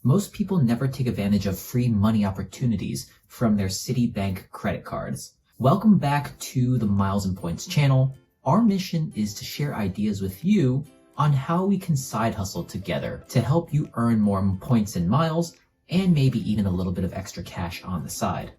Most people never take advantage of free money opportunities from their Citibank credit cards. Welcome back to the Miles and Points channel. Our mission is to share ideas with you on how we can side hustle together to help you earn more points and miles and maybe even a little bit of extra cash on the side.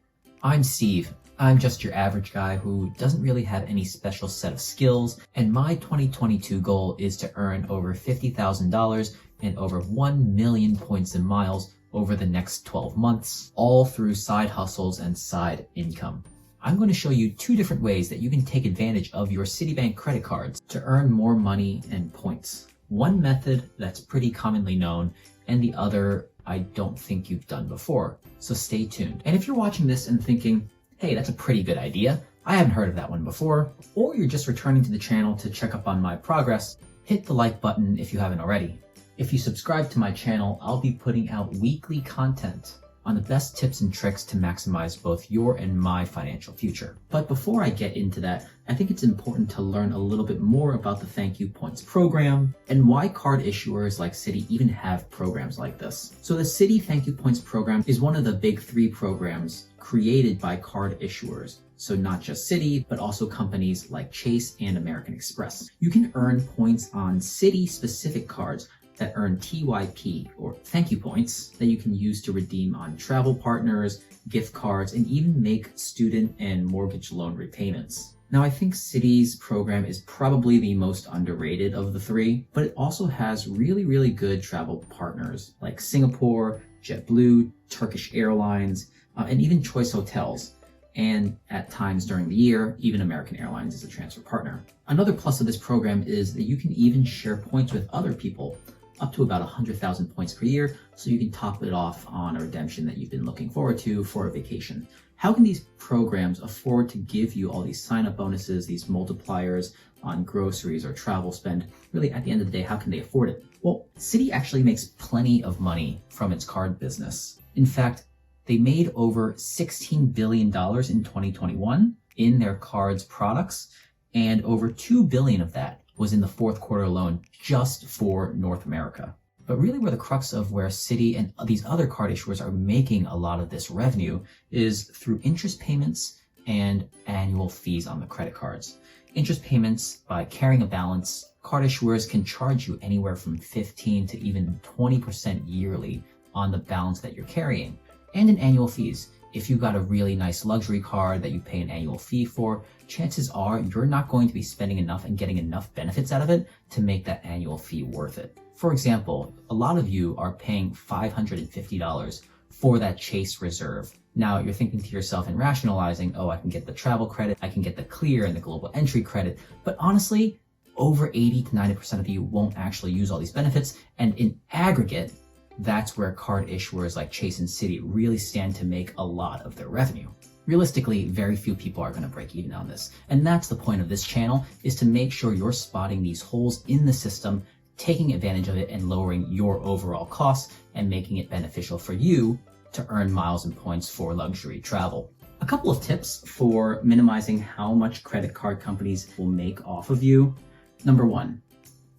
I'm Steve. I'm just your average guy who doesn't really have any special set of skills, and my 2022 goal is to earn over $50,000 and over 1 million points and miles over the next 12 months, all through side hustles and side income. I'm going to show you 2 different ways that you can take advantage of your Citibank credit cards to earn more money and points. One method that's pretty commonly known, and the other I don't think you've done before. So stay tuned. And if you're watching this and thinking, hey, that's a pretty good idea, I haven't heard of that one before, or you're just returning to the channel to check up on my progress, hit the like button if you haven't already. If you subscribe to my channel, I'll be putting out weekly content on the best tips and tricks to maximize both your and my financial future. But before I get into that, I think it's important to learn a little bit more about the Thank You Points program and why card issuers like Citi even have programs like this. So the Citi Thank You Points program is one of the big 3 programs created by card issuers. So not just Citi, but also companies like Chase and American Express. You can earn points on Citi-specific cards that earn TYP, or thank you points, that you can use to redeem on travel partners, gift cards, and even make student and mortgage loan repayments. Now, I think Citi's program is probably the most underrated of the 3, but it also has really good travel partners like Singapore, JetBlue, Turkish Airlines, and even Choice Hotels. And at times during the year, even American Airlines is a transfer partner. Another plus of this program is that you can even share points with other people, up to about 100,000 points per year, so you can top it off on a redemption that you've been looking forward to for a vacation. How can these programs afford to give you all these sign-up bonuses, these multipliers on groceries or travel spend? Really, at the end of the day, how can they afford it? Well, Citi actually makes plenty of money from its card business. In fact, they made over $16 billion in 2021 in their cards products, and over $2 billion of that was in the 4th quarter alone just for North America. But really where the crux of where Citi and these other card issuers are making a lot of this revenue is through interest payments and annual fees on the credit cards. Interest payments, by carrying a balance, card issuers can charge you anywhere from 15 to even 20% yearly on the balance that you're carrying. And in annual fees. If you've got a really nice luxury card that you pay an annual fee for, chances are you're not going to be spending enough and getting enough benefits out of it to make that annual fee worth it. For example, a lot of you are paying $550 for that Chase Reserve. Now you're thinking to yourself and rationalizing, oh, I can get the travel credit, I can get the clear and the global entry credit. But honestly, over 80 to 90% of you won't actually use all these benefits. And in aggregate, that's where card issuers like Chase and Citi really stand to make a lot of their revenue. Realistically, very few people are going to break even on this. And that's the point of this channel, is to make sure you're spotting these holes in the system, taking advantage of it, and lowering your overall costs and making it beneficial for you to earn miles and points for luxury travel. A couple of tips for minimizing how much credit card companies will make off of you. Number 1,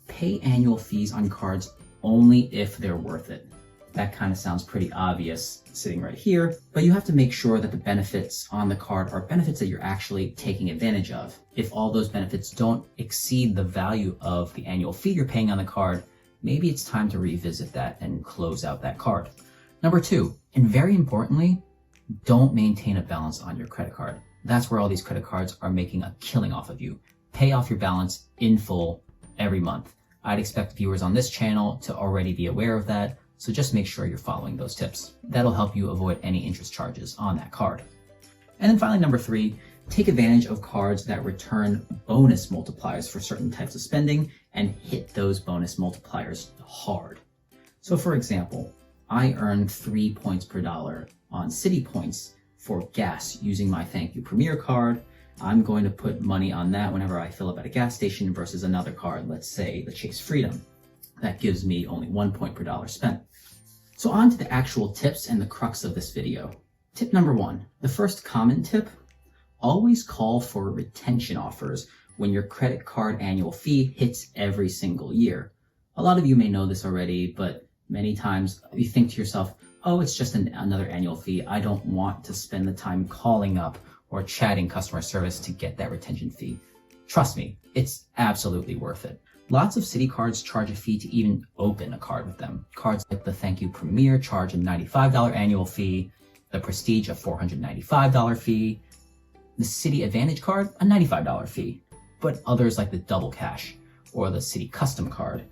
pay annual fees on cards only if they're worth it. That kind of sounds pretty obvious sitting right here, but you have to make sure that the benefits on the card are benefits that you're actually taking advantage of. If all those benefits don't exceed the value of the annual fee you're paying on the card, maybe it's time to revisit that and close out that card. Number 2, and very importantly, don't maintain a balance on your credit card. That's where all these credit cards are making a killing off of you. Pay off your balance in full every month. I'd expect viewers on this channel to already be aware of that, so just make sure you're following those tips. That'll help you avoid any interest charges on that card. And then finally, number 3, take advantage of cards that return bonus multipliers for certain types of spending and hit those bonus multipliers hard. So for example, I earned 3 points per dollar on Citi points for gas using my Thank You Premier card. I'm going to put money on that whenever I fill up at a gas station versus another card, let's say the Chase Freedom. That gives me only 1 point per dollar spent. So on to the actual tips and the crux of this video. Tip number 1, the first common tip, always call for retention offers when your credit card annual fee hits every single year. A lot of you may know this already, but Many times you think to yourself, oh, it's just another annual fee. I don't want to spend the time calling up or chatting customer service to get that retention fee. Trust me, it's absolutely worth it. Lots of Citi cards charge a fee to even open a card with them. Cards like the Thank You Premier charge a $95 annual fee, the Prestige a $495 fee, the Citi Advantage card a $95 fee, but others like the Double Cash or the Citi Custom card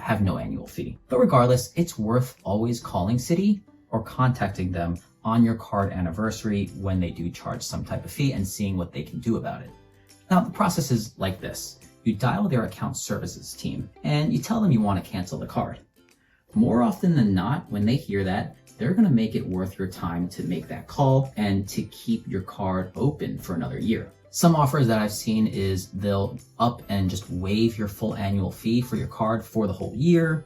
have no annual fee. But regardless, it's worth always calling Citi or contacting them on your card anniversary when they do charge some type of fee and seeing what they can do about it. Now, the process is like this. You dial their account services team and you tell them you want to cancel the card. More often than not, when they hear that, they're going to make it worth your time to make that call and to keep your card open for another year. Some offers that I've seen is they'll up and just waive your full annual fee for your card for the whole year.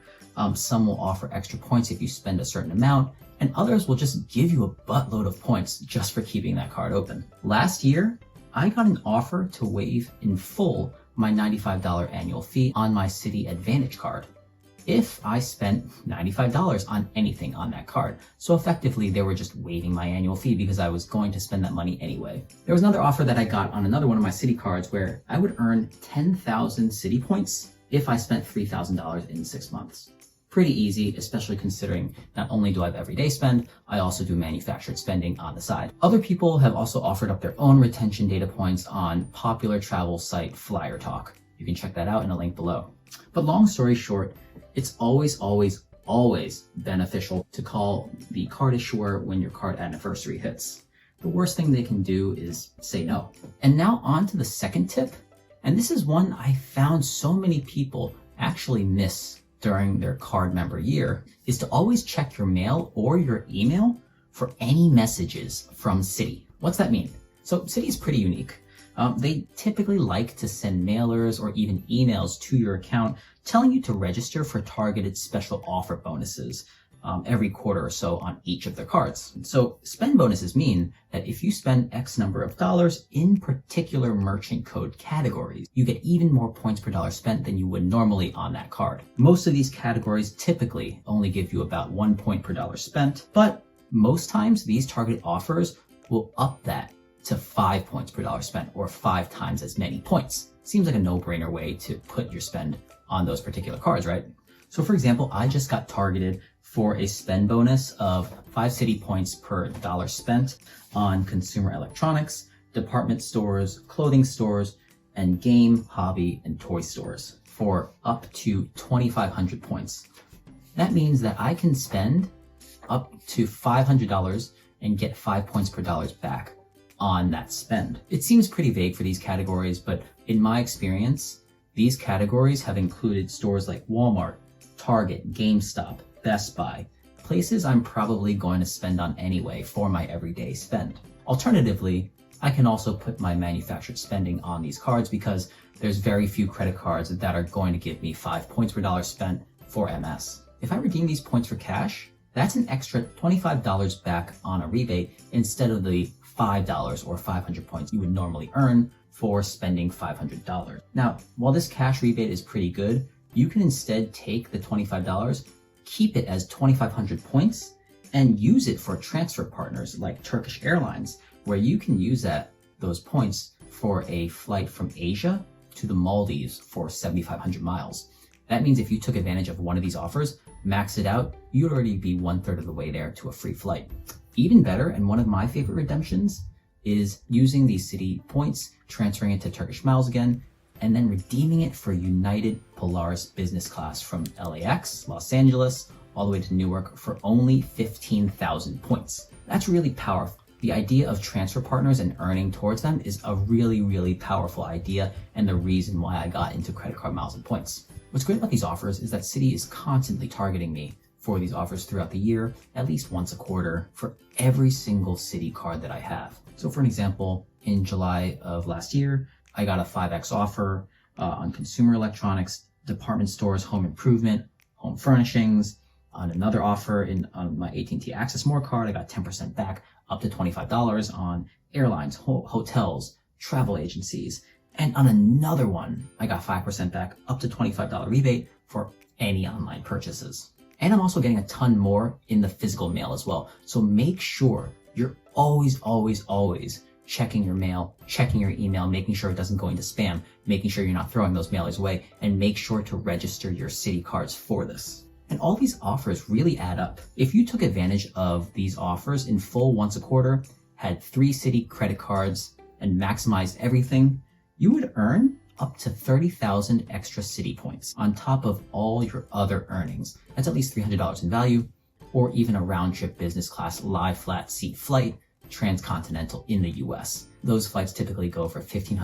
Some will offer extra points if you spend a certain amount, and others will just give you a buttload of points just for keeping that card open. Last year, I got an offer to waive in full my $95 annual fee on my Citi Advantage card if I spent $95 on anything on that card. So effectively, they were just waiving my annual fee because I was going to spend that money anyway. There was another offer that I got on another one of my Citi cards where I would earn 10,000 Citi points if I spent $3,000 in 6 months. Pretty easy, especially considering not only do I have everyday spend, I also do manufactured spending on the side. Other people have also offered up their own retention data points on popular travel site Flyer Talk. You can check that out in a link below. But long story short, it's always beneficial to call the card issuer when your card anniversary hits. The worst thing they can do is say no. And now on to the second tip. And this is one I found so many people actually miss during their card member year, is to always check your mail or your email for any messages from Citi. What's that mean? So Citi is pretty unique. They typically like to send mailers or even emails to your account telling you to register for targeted special offer bonuses every quarter or so on each of their cards. So spend bonuses mean that if you spend X number of dollars in particular merchant code categories, you get even more points per dollar spent than you would normally on that card. Most of these categories typically only give you about 1 point per dollar spent, but most times these targeted offers will up that to 5 points per dollar spent, or 5 times as many points. Seems like a no-brainer way to put your spend on those particular cards, right? So for example, I just got targeted for a spend bonus of 5 Citi points per dollar spent on consumer electronics, department stores, clothing stores, and game, hobby, and toy stores for up to 2,500 points. That means that I can spend up to $500 and get 5 points per dollar back on that spend. It seems pretty vague for these categories, but in my experience, these categories have included stores like Walmart, Target, GameStop, Best Buy, places I'm probably going to spend on anyway for my everyday spend. Alternatively, I can also put my manufactured spending on these cards because there's very few credit cards that are going to give me 5 points per dollar spent for MS. If I redeem these points for cash, that's an extra $25 back on a rebate instead of the $5 or 500 points you would normally earn for spending $500. Now, while this cash rebate is pretty good, you can instead take the $25, keep it as 2,500 points, and use it for transfer partners like Turkish Airlines, where you can use those points for a flight from Asia to the Maldives for 7,500 miles. That means if you took advantage of one of these offers, max it out, you'd already be 1/3 of the way there to a free flight. Even better, and one of my favorite redemptions, is using these Citi points, transferring it to Turkish miles again, and then redeeming it for United Polaris business class from LAX, Los Angeles, all the way to Newark for only 15,000 points. That's really powerful. The idea of transfer partners and earning towards them is a really powerful idea, and the reason why I got into credit card miles and points. What's great about these offers is that Citi is constantly targeting me for these offers throughout the year, at least once a quarter, for every single Citi card that I have. So for an example, in July of last year, I got a 5x offer on consumer electronics, department stores, home improvement, home furnishings. On another offer on my AT&T Access More card, I got 10% back, up to $25 on airlines, hotels, travel agencies. And on another one, I got 5% back, up to $25 rebate for any online purchases. And I'm also getting a ton more in the physical mail as well. So make sure you're always checking your mail, checking your email, making sure it doesn't go into spam, making sure you're not throwing those mailers away, and make sure to register your Citi cards for this. And all these offers really add up. If you took advantage of these offers in full once a quarter, had 3 Citi credit cards, and maximized everything, you would earn up to 30,000 extra Citi points on top of all your other earnings. That's at least $300 in value, or even a round-trip business class lie flat seat flight transcontinental in the US. Those flights typically go for $1,500,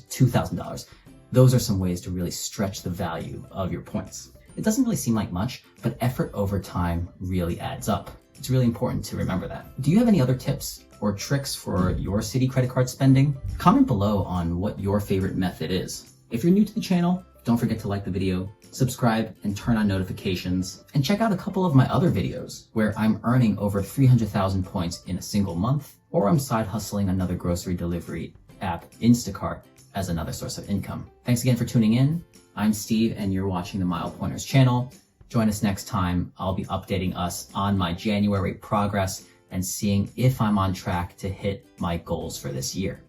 $2,000. Those are some ways to really stretch the value of your points. It doesn't really seem like much, but effort over time really adds up. It's really important to remember that. Do you have any other tips or tricks for your Citi credit card spending? Comment below on what your favorite method is. If you're new to the channel, don't forget to like the video, subscribe, and turn on notifications. And check out a couple of my other videos where I'm earning over 300,000 points in a single month, or I'm side hustling another grocery delivery app, Instacart, as another source of income. Thanks again for tuning in. I'm Steve, and you're watching the Mile Pointers channel. Join us next time. I'll be updating us on my January progress and seeing if I'm on track to hit my goals for this year.